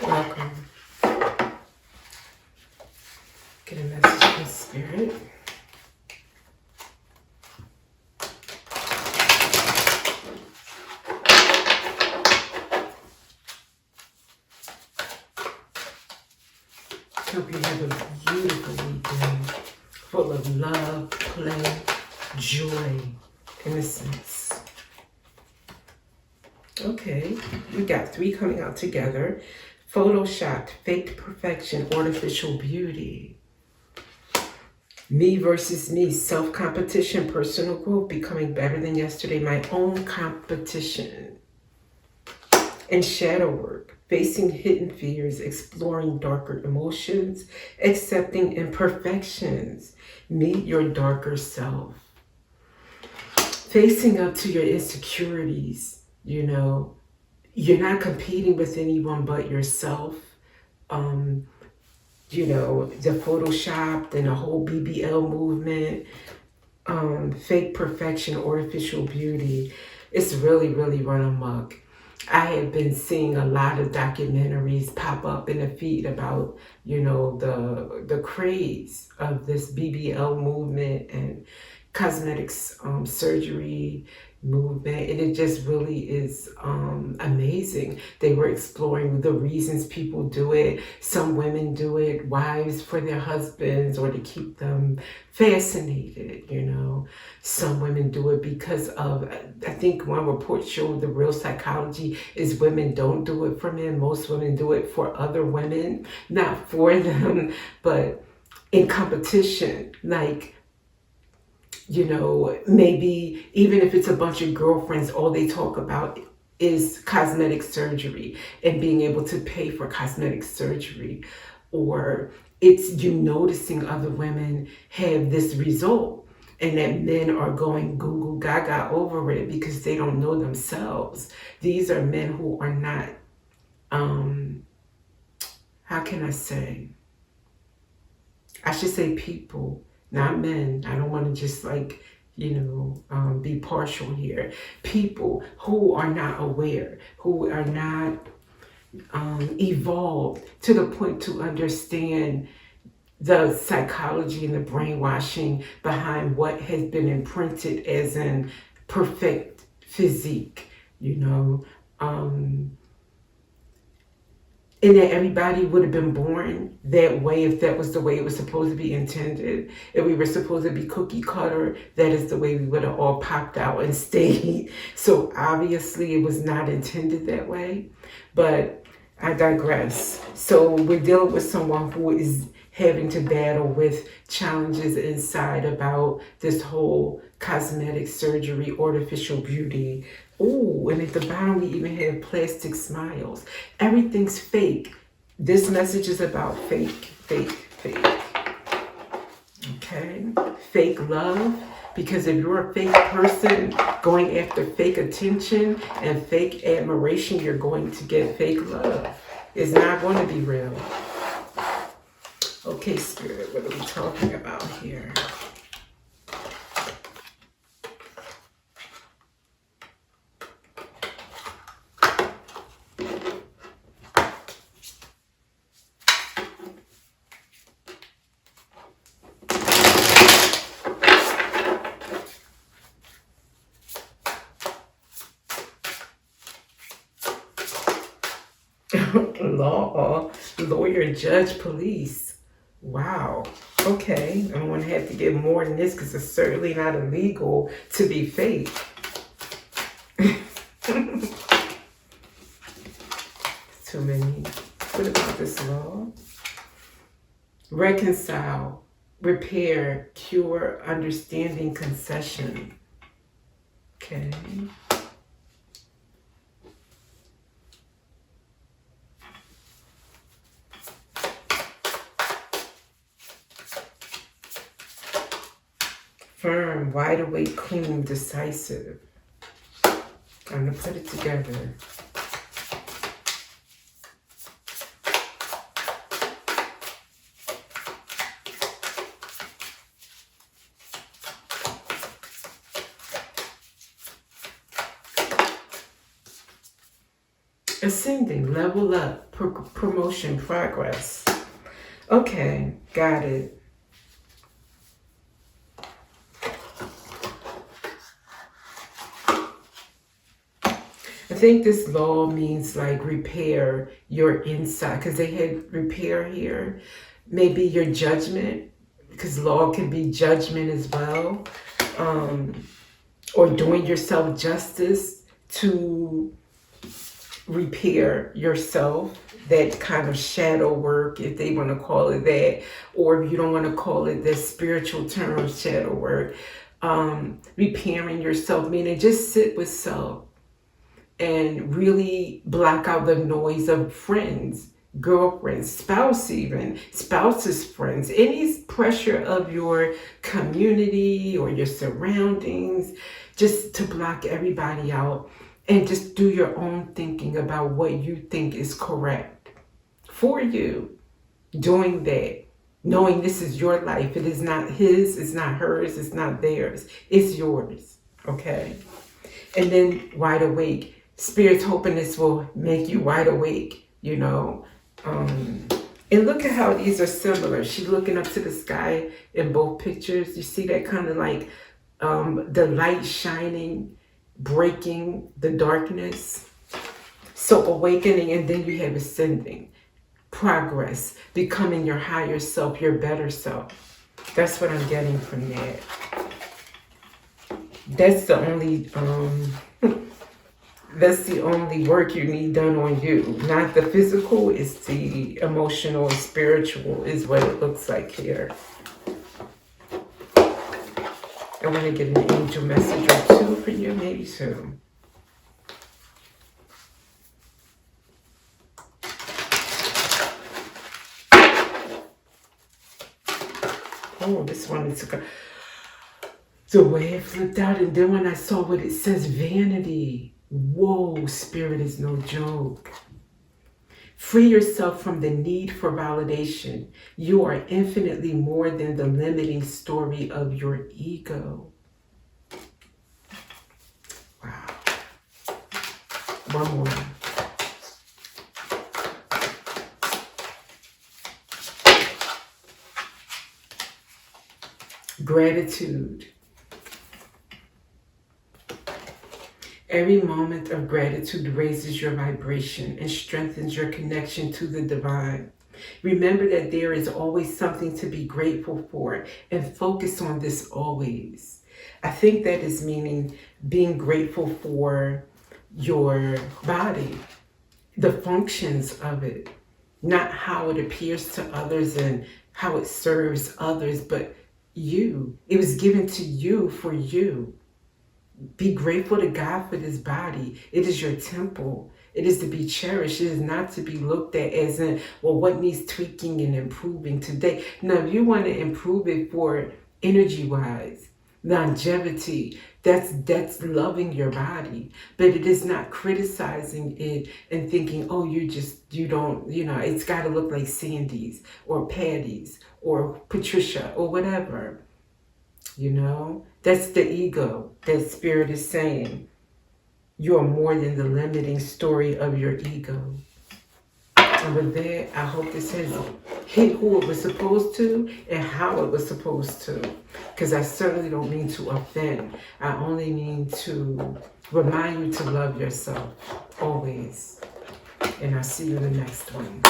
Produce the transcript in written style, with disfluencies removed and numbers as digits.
Welcome. Get a message from Spirit. Hope you have a beautiful weekend full of love, play, joy, innocence. Okay, we got 3 coming out together. Photoshopped, faked perfection, artificial beauty. Me versus me, self-competition, personal growth, becoming better than yesterday, my own competition. And shadow work, facing hidden fears, exploring darker emotions, accepting imperfections. Meet your darker self. Facing up to your insecurities, you're not competing with anyone but yourself. The Photoshopped and the whole BBL movement, fake perfection, artificial beauty. It's really, really run amok. I have been seeing a lot of documentaries pop up in the feed about, the craze of this BBL movement and cosmetics surgery movement, and it just really is amazing. They were exploring the reasons people do it. Some women do it, wives for their husbands or to keep them fascinated, Some women do it because of, I think one report showed the real psychology is women don't do it for men. Most women do it for other women, not for them, but in competition, like, maybe even if it's a bunch of girlfriends, all they talk about is cosmetic surgery and being able to pay for cosmetic surgery. Or it's you noticing other women have this result and that men are going goo goo gaga over it because they don't know themselves. These are men who are not, how can I say? I should say people, not men. I don't want to just be partial here. People who are not aware, who are not evolved to the point to understand the psychology and the brainwashing behind what has been imprinted as an perfect physique, and that everybody would have been born that way if that was the way it was supposed to be intended. If we were supposed to be cookie cutter, that is the way we would have all popped out and stayed. So obviously it was not intended that way, but I digress. So we're dealing with someone who is having to battle with challenges inside about this whole cosmetic surgery, artificial beauty. Oh, and at the bottom we even have plastic smiles. Everything's fake. This message is about fake, fake, fake. Okay? Fake love. Because if you're a fake person going after fake attention and fake admiration, you're going to get fake love. It's not going to be real. Okay, Spirit, what are we talking about here? Law, lawyer, judge, police. Wow. Okay. I'm going to have to get more than this because it's certainly not illegal to be fake. Too many. What about this law? Reconcile, repair, cure, understanding, concession. Okay. Firm, wide awake, clean, decisive. I'm going to put it together. Ascending, level up, promotion, progress. Okay, got it. I think this law means like repair your inside, because they had repair here. Maybe your judgment, because law can be judgment as well. Or doing yourself justice to repair yourself, that kind of shadow work, if they want to call it that, or if you don't want to call it the spiritual term, shadow work. Repairing yourself, meaning just sit with self and really block out the noise of friends, girlfriends, spouse, even spouse's friends, any pressure of your community or your surroundings, just to block everybody out and just do your own thinking about what you think is correct for you. Doing that, knowing this is your life. It is not his, it's not hers, it's not theirs. It's yours, okay? And then wide awake. Spirit's hoping this will make you wide awake, you know. And look at how these are similar. She's looking up to the sky in both pictures. You see that kind of like the light shining, breaking the darkness. So awakening, and then you have ascending, progress, becoming your higher self, your better self. That's what I'm getting from that. That's the only that's the only work you need done on you. Not the physical, it's the emotional and spiritual is what it looks like here. I want to get an angel message or two for you, maybe two. Oh, this one is the way it flipped out, and then when I saw what it says, vanity. Whoa, spirit is no joke. Free yourself from the need for validation. You are infinitely more than the limiting story of your ego. Wow. One more. Gratitude. Every moment of gratitude raises your vibration and strengthens your connection to the divine. Remember that there is always something to be grateful for, and focus on this always. I think that is meaning being grateful for your body, the functions of it, not how it appears to others and how it serves others, but you. It was given to you for you. Be grateful to God for this body. It is your temple. It is to be cherished. It is not to be looked at as in, well, what needs tweaking and improving today? Now, if you want to improve it for energy-wise, longevity, that's loving your body. But it is not criticizing it and thinking, oh, you don't, it's got to look like Sandy's or Patty's or Patricia or whatever. That's the ego. That spirit is saying you are more than the limiting story of your ego. And with that, I hope this has hit who it was supposed to and how it was supposed to. Because I certainly don't mean to offend. I only mean to remind you to love yourself always. And I'll see you in the next one.